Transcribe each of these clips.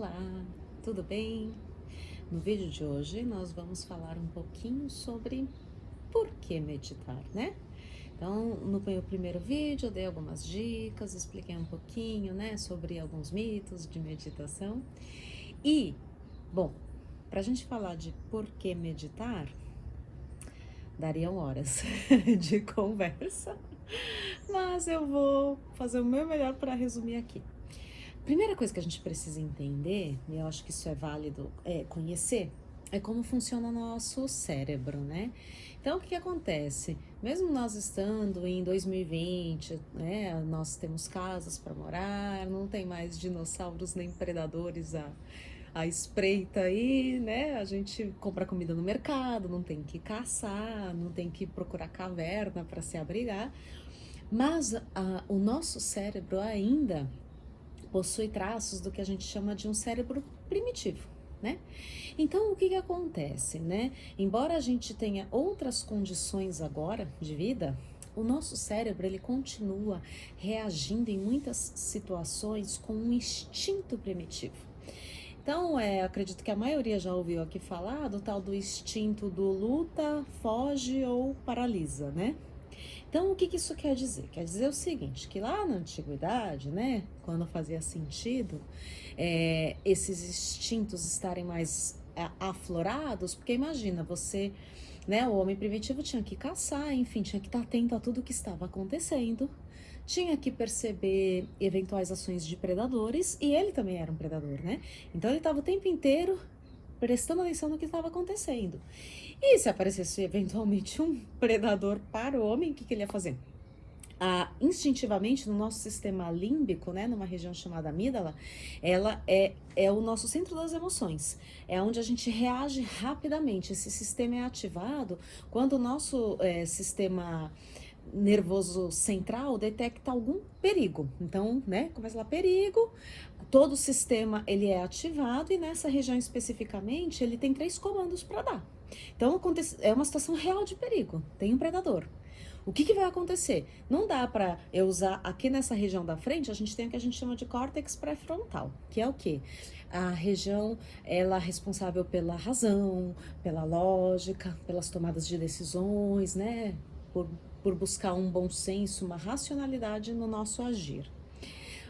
Olá, tudo bem? No vídeo de hoje nós vamos falar um pouquinho sobre por que meditar, né? Então, no meu primeiro vídeo eu dei algumas dicas, expliquei um pouquinho, né, sobre alguns mitos de meditação. E, bom, para a gente falar de por que meditar, dariam horas de conversa, mas eu vou fazer o meu melhor para resumir aqui. Primeira coisa que a gente precisa entender, e eu acho que isso é válido conhecer, é como funciona o nosso cérebro, né? Então, o que acontece? Mesmo nós estando em 2020, né, nós temos casas para morar, não tem mais dinossauros nem predadores à espreita aí, né? A gente compra comida no mercado, não tem que caçar, não tem que procurar caverna para se abrigar, mas o nosso cérebro ainda possui traços do que a gente chama de um cérebro primitivo, né? Então, o que acontece, né? Embora a gente tenha outras condições agora de vida, o nosso cérebro ele continua reagindo em muitas situações com um instinto primitivo. Então, acredito que a maioria já ouviu aqui falar do tal do instinto do luta, foge ou paralisa, né? Então, o que isso quer dizer? Quer dizer o seguinte, que lá na antiguidade, né, quando fazia sentido esses instintos estarem mais aflorados, porque imagina, você, né, o homem primitivo tinha que caçar, enfim, tinha que estar atento a tudo que estava acontecendo, tinha que perceber eventuais ações de predadores, e ele também era um predador, né? Então ele estava o tempo inteiro prestando atenção no que estava acontecendo. E se aparecesse eventualmente um predador para o homem, o que ele ia fazer? Instintivamente, no nosso sistema límbico, né, numa região chamada amígdala, ela é o nosso centro das emoções. É onde a gente reage rapidamente. Esse sistema é ativado quando o nosso sistema nervoso central detecta algum perigo. Então, né, começa lá perigo, todo o sistema ele é ativado e nessa região especificamente ele tem 3 comandos para dar. Então, é uma situação real de perigo, tem um predador. O que vai acontecer? Não dá para eu usar aqui nessa região da frente, a gente tem o que a gente chama de córtex pré-frontal, que é o quê? A região, ela é responsável pela razão, pela lógica, pelas tomadas de decisões, né? Por buscar um bom senso, uma racionalidade no nosso agir.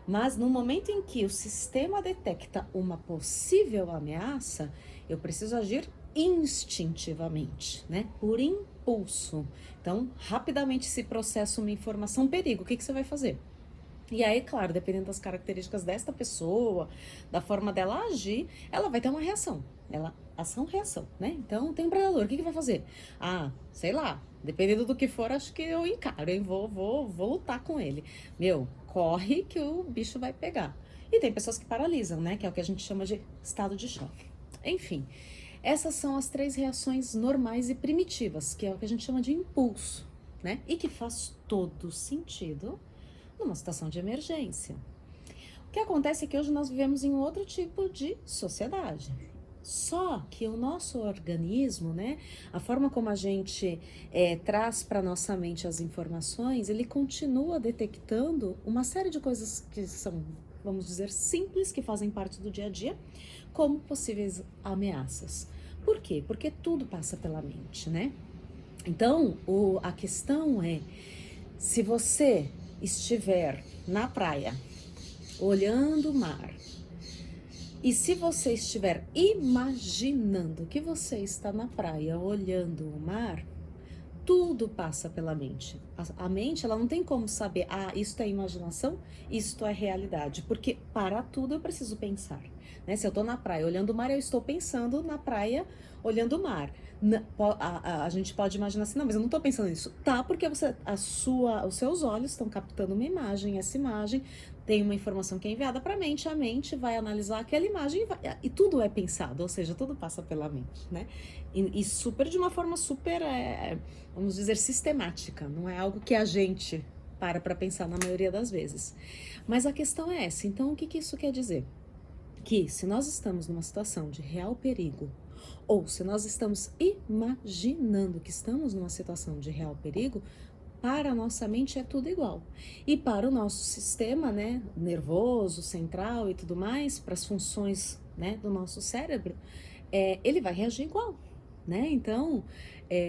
Mas no momento em que o sistema detecta uma possível ameaça, eu preciso agir instintivamente, né? Por impulso. Então, rapidamente se processa uma informação perigo, o que você vai fazer? E aí, claro, dependendo das características desta pessoa, da forma dela agir, ela vai ter uma reação. Ação-reação, né? Então, tem um predador, o que vai fazer? Sei lá, dependendo do que for, acho que eu encaro, hein? Vou lutar com ele. Meu, corre que o bicho vai pegar. E tem pessoas que paralisam, né? Que é o que a gente chama de estado de choque. Enfim, essas são as 3 reações normais e primitivas, que é o que a gente chama de impulso, né? E que faz todo sentido numa situação de emergência. O que acontece é que hoje nós vivemos em um outro tipo de sociedade. Só que o nosso organismo, né, a forma como a gente traz para nossa mente as informações, ele continua detectando uma série de coisas que são, vamos dizer, simples, que fazem parte do dia a dia, como possíveis ameaças. Por quê? Porque tudo passa pela mente, né? Então, a questão é, se você estiver na praia, olhando o mar, e se você estiver imaginando que você está na praia olhando o mar, tudo passa pela mente. A mente, ela não tem como saber, isto é imaginação, isto é realidade, porque para tudo eu preciso pensar, né? Se eu estou na praia olhando o mar, eu estou pensando na praia olhando o mar. A gente pode imaginar assim, não, mas eu não estou pensando nisso. Tá, porque os seus olhos estão captando uma imagem, essa imagem tem uma informação que é enviada para a mente vai analisar aquela imagem e tudo é pensado, ou seja, tudo passa pela mente, né? E super de uma forma super, vamos dizer, sistemática, não é algo que a gente para pensar na maioria das vezes. Mas a questão é essa, então o que isso quer dizer? Que se nós estamos numa situação de real perigo, ou se nós estamos imaginando que estamos numa situação de real perigo, para a nossa mente é tudo igual. E para o nosso sistema, né, nervoso, central e tudo mais, para as funções né, do nosso cérebro, ele vai reagir igual, né? Então,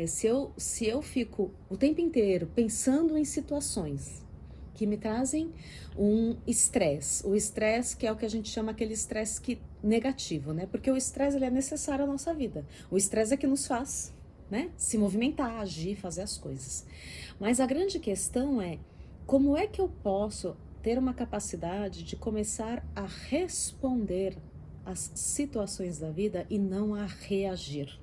se eu fico o tempo inteiro pensando em situações que me trazem um estresse, o estresse que é o que a gente chama aquele estresse negativo, né? Porque o estresse ele é necessário à nossa vida. O estresse é que nos faz, né, se movimentar, agir, fazer as coisas. Mas a grande questão é como é que eu posso ter uma capacidade de começar a responder às situações da vida e não a reagir.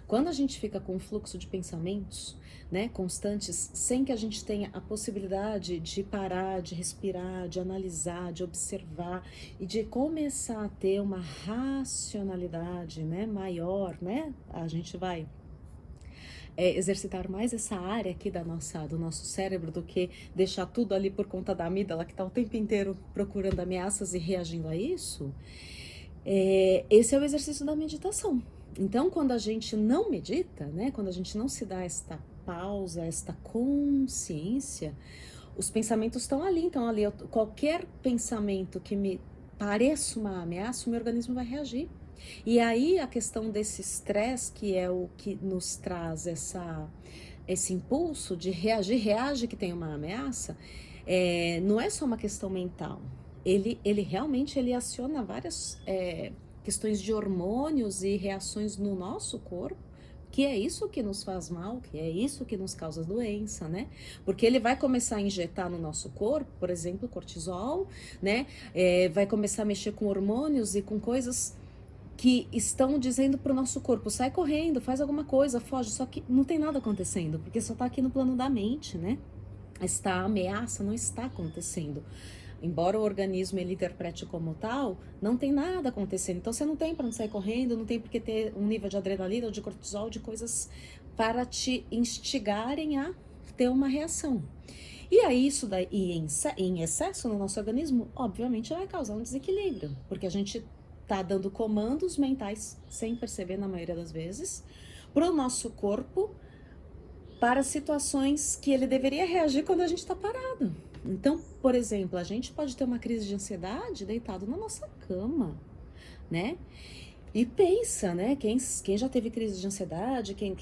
Quando a gente fica com um fluxo de pensamentos, né, constantes, sem que a gente tenha a possibilidade de parar, de respirar, de analisar, de observar e de começar a ter uma racionalidade, né, maior, né, a gente vai exercitar mais essa área aqui do nosso cérebro do que deixar tudo ali por conta da amígdala que está o tempo inteiro procurando ameaças e reagindo a isso. Esse é o exercício da meditação. Então, quando a gente não medita, né, quando a gente não se dá esta pausa, esta consciência, os pensamentos estão ali. Qualquer pensamento que me pareça uma ameaça, o meu organismo vai reagir. E aí a questão desse estresse, que é o que nos traz esse impulso de reage que tem uma ameaça, não é só uma questão mental. Ele realmente aciona várias questões de hormônios e reações no nosso corpo, que é isso que nos faz mal, que é isso que nos causa doença, né? Porque ele vai começar a injetar no nosso corpo, por exemplo, cortisol, né? Vai começar a mexer com hormônios e com coisas que estão dizendo para o nosso corpo, sai correndo, faz alguma coisa, foge, só que não tem nada acontecendo, porque só está aqui no plano da mente, né? Esta ameaça não está acontecendo. Embora o organismo ele interprete como tal, não tem nada acontecendo. Então você não tem para não sair correndo, não tem por que ter um nível de adrenalina ou de cortisol, de coisas para te instigarem a ter uma reação. E aí isso daí, em excesso no nosso organismo, obviamente vai causar um desequilíbrio, porque a gente tá dando comandos mentais, sem perceber na maioria das vezes, para o nosso corpo, para situações que ele deveria reagir quando a gente está parado. Então, por exemplo, a gente pode ter uma crise de ansiedade deitado na nossa cama, né? E pensa, né? Quem já teve crise de ansiedade, quem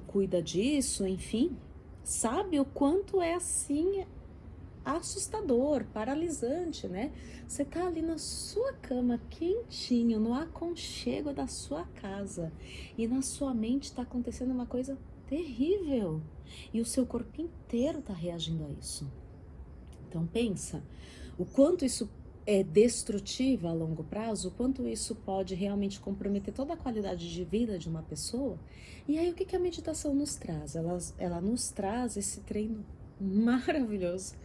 cuida disso, enfim, sabe o quanto é assim assustador, paralisante, né? Você tá ali na sua cama, quentinho, no aconchego da sua casa, e na sua mente tá acontecendo uma coisa terrível, e o seu corpo inteiro tá reagindo a isso. Então pensa, o quanto isso é destrutivo a longo prazo, o quanto isso pode realmente comprometer toda a qualidade de vida de uma pessoa. E aí o que a meditação nos traz? Ela nos traz esse treino maravilhoso,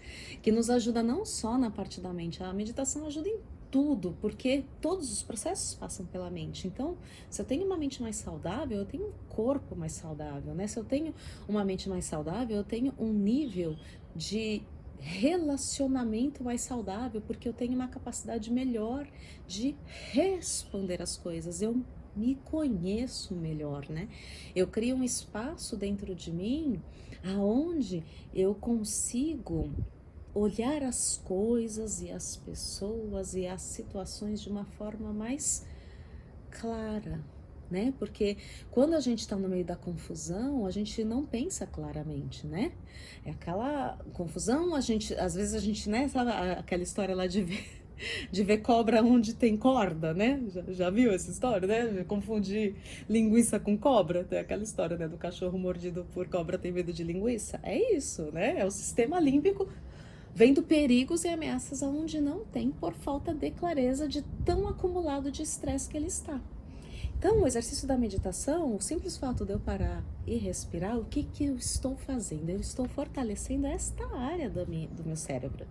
que nos ajuda não só na parte da mente, a meditação ajuda em tudo, porque todos os processos passam pela mente. Então, se eu tenho uma mente mais saudável, eu tenho um corpo mais saudável, né? Se eu tenho uma mente mais saudável, eu tenho um nível de relacionamento mais saudável, porque eu tenho uma capacidade melhor de responder as coisas. Eu me conheço melhor, né? Eu crio um espaço dentro de mim aonde eu consigo olhar as coisas e as pessoas e as situações de uma forma mais clara, né? Porque quando a gente está no meio da confusão, a gente não pensa claramente, né? É aquela confusão, às vezes a gente, né, sabe aquela história lá de ver cobra onde tem corda, né? Já viu essa história, né? Confundir linguiça com cobra. Tem aquela história, né? Do cachorro mordido por cobra tem medo de linguiça. É isso, né? É o sistema límbico vendo perigos e ameaças aonde não tem por falta de clareza de tão acumulado de estresse que ele está. Então, o exercício da meditação, o simples fato de eu parar e respirar, o que eu estou fazendo? Eu estou fortalecendo esta área do meu cérebro.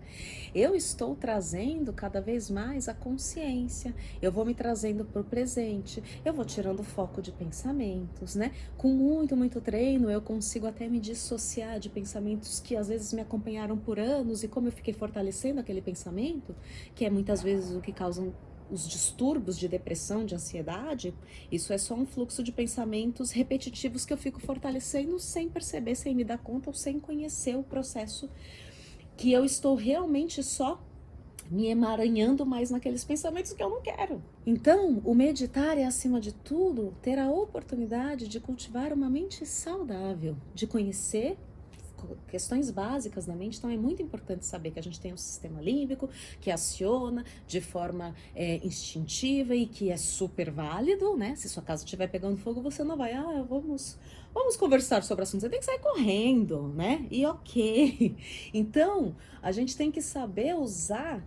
Eu estou trazendo cada vez mais a consciência, eu vou me trazendo para o presente, eu vou tirando o foco de pensamentos, né? Com muito, muito treino, eu consigo até me dissociar de pensamentos que às vezes me acompanharam por anos, e como eu fiquei fortalecendo aquele pensamento, que é muitas vezes o que causa os distúrbios de depressão, de ansiedade, isso é só um fluxo de pensamentos repetitivos que eu fico fortalecendo sem perceber, sem me dar conta ou sem conhecer o processo que eu estou realmente só me emaranhando mais naqueles pensamentos que eu não quero. Então, o meditar é, acima de tudo, ter a oportunidade de cultivar uma mente saudável, de conhecer questões básicas da mente. Então é muito importante saber que a gente tem um sistema límbico que aciona de forma instintiva e que é super válido, né? Se sua casa estiver pegando fogo, você não vai, vamos conversar sobre o assunto, você tem que sair correndo, né? E ok. Então, a gente tem que saber usar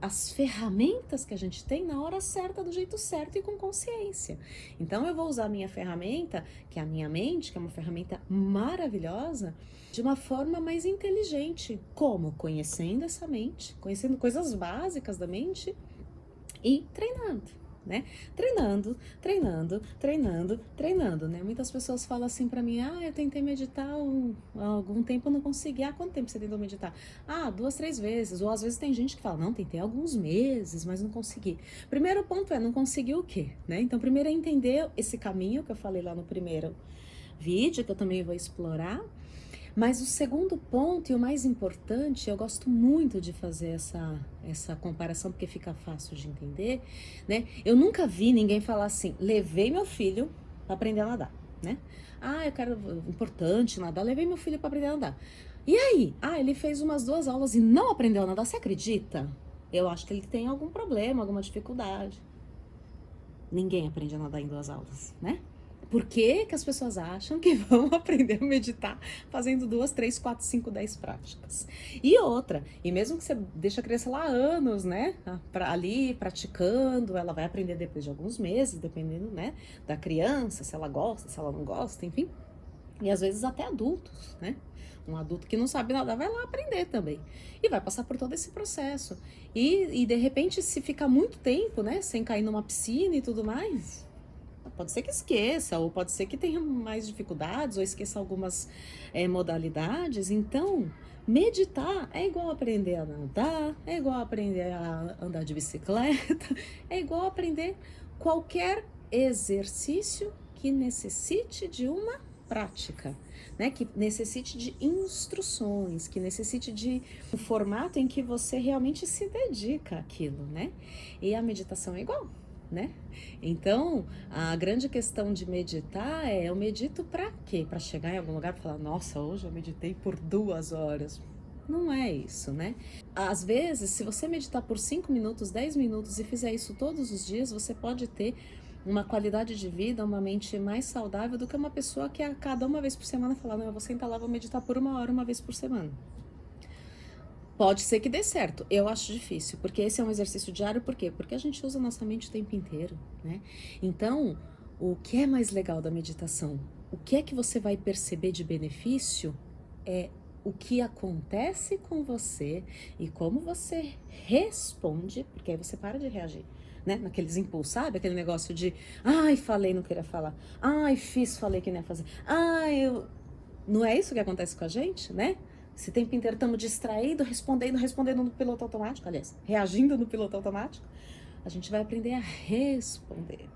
as ferramentas que a gente tem na hora certa, do jeito certo e com consciência. Então eu vou usar a minha ferramenta, que é a minha mente, que é uma ferramenta maravilhosa, de uma forma mais inteligente. Como? Conhecendo essa mente, conhecendo coisas básicas da mente e treinando. Né? Treinando, né? Muitas pessoas falam assim pra mim, eu tentei meditar há algum tempo, eu não consegui. Quanto tempo você tentou meditar? 2, 3 vezes. Ou às vezes tem gente que fala, não, tentei alguns meses, mas não consegui. Primeiro ponto não conseguiu o quê? Né? Então, primeiro é entender esse caminho que eu falei lá no primeiro vídeo, que eu também vou explorar. Mas o segundo ponto e o mais importante, eu gosto muito de fazer essa comparação porque fica fácil de entender, né? Eu nunca vi ninguém falar assim, levei meu filho para aprender a nadar, né? Eu quero, importante nadar, levei meu filho para aprender a nadar. E aí? Ele fez umas 2 aulas e não aprendeu a nadar, você acredita? Eu acho que ele tem algum problema, alguma dificuldade. Ninguém aprende a nadar em 2 aulas, né? Por que as pessoas acham que vão aprender a meditar fazendo 2, 3, 4, 5, 10 práticas? E outra, e mesmo que você deixe a criança lá há anos, né, ali praticando, ela vai aprender depois de alguns meses, dependendo, né, da criança, se ela gosta, se ela não gosta, enfim. E às vezes até adultos, né? Um adulto que não sabe nadar vai lá aprender também. E vai passar por todo esse processo. E de repente, se ficar muito tempo, né, sem cair numa piscina e tudo mais, pode ser que esqueça, ou pode ser que tenha mais dificuldades, ou esqueça algumas modalidades. Então, meditar é igual aprender a nadar, é igual aprender a andar de bicicleta, é igual aprender qualquer exercício que necessite de uma prática, né? Que necessite de instruções, que necessite de um formato em que você realmente se dedica àquilo, né? E a meditação é igual. Né? Então, a grande questão de meditar eu medito para quê? Para chegar em algum lugar e falar, nossa, hoje eu meditei por 2 horas. Não é isso, né? Às vezes, se você meditar por 5 minutos, 10 minutos e fizer isso todos os dias, você pode ter uma qualidade de vida, uma mente mais saudável do que uma pessoa que a cada uma vez por semana fala, não, eu vou sentar lá, vou meditar por 1 hora, uma vez por semana. Pode ser que dê certo, eu acho difícil, porque esse é um exercício diário, por quê? Porque a gente usa a nossa mente o tempo inteiro, né? Então, o que é mais legal da meditação? O que é que você vai perceber de benefício é o que acontece com você e como você responde, porque aí você para de reagir, né? Naqueles impulsos, sabe? Aquele negócio de, falei, não queria falar, fiz, falei que não ia fazer, Não é isso que acontece com a gente, né? Esse tempo inteiro estamos distraídos, respondendo no piloto automático, aliás, reagindo no piloto automático. A gente vai aprender a responder.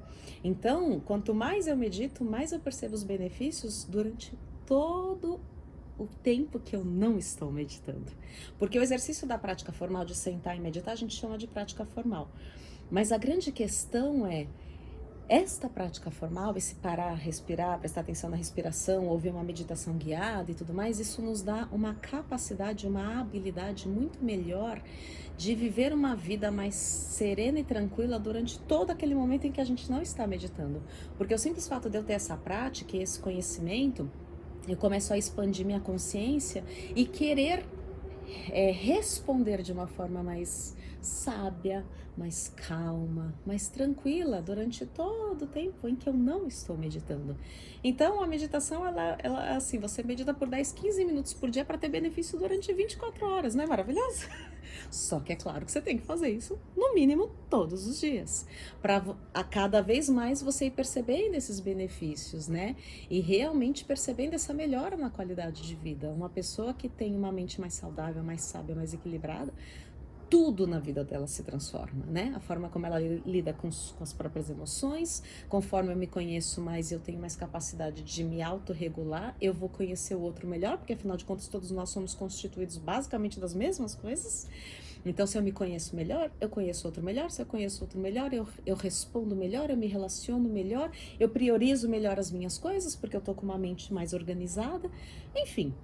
Então, quanto mais eu medito, mais eu percebo os benefícios durante todo o tempo que eu não estou meditando. Porque o exercício da prática formal de sentar e meditar, a gente chama de prática formal. Mas a grande questão é, esta prática formal, esse parar, respirar, prestar atenção na respiração, ouvir uma meditação guiada e tudo mais, isso nos dá uma capacidade, uma habilidade muito melhor de viver uma vida mais serena e tranquila durante todo aquele momento em que a gente não está meditando. Porque o simples fato de eu ter essa prática e esse conhecimento, eu começo a expandir minha consciência e querer responder de uma forma mais sábia, mais calma, mais tranquila durante todo o tempo em que eu não estou meditando. Então a meditação, ela assim, você medita por 10, 15 minutos por dia para ter benefício durante 24 horas, não é maravilhoso? Só que é claro que você tem que fazer isso no mínimo todos os dias, para a cada vez mais você ir percebendo esses benefícios, né? E realmente percebendo essa melhora na qualidade de vida. Uma pessoa que tem uma mente mais saudável, mais sábia, mais equilibrada, tudo na vida dela se transforma, né? A forma como ela lida com as próprias emoções, conforme eu me conheço mais, eu tenho mais capacidade de me autorregular, eu vou conhecer o outro melhor, porque afinal de contas todos nós somos constituídos basicamente das mesmas coisas. Então, se eu me conheço melhor, eu conheço outro melhor. Se eu conheço outro melhor, eu respondo melhor, eu me relaciono melhor, eu priorizo melhor as minhas coisas, porque eu tô com uma mente mais organizada. Enfim,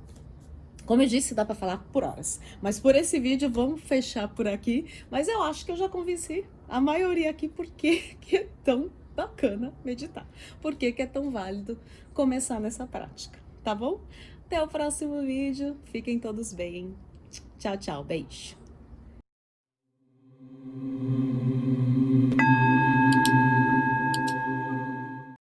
como eu disse, dá para falar por horas. Mas por esse vídeo, vamos fechar por aqui. Mas eu acho que eu já convenci a maioria aqui porque que é tão bacana meditar. Por que é tão válido começar nessa prática, tá bom? Até o próximo vídeo. Fiquem todos bem. Tchau, tchau. Beijo.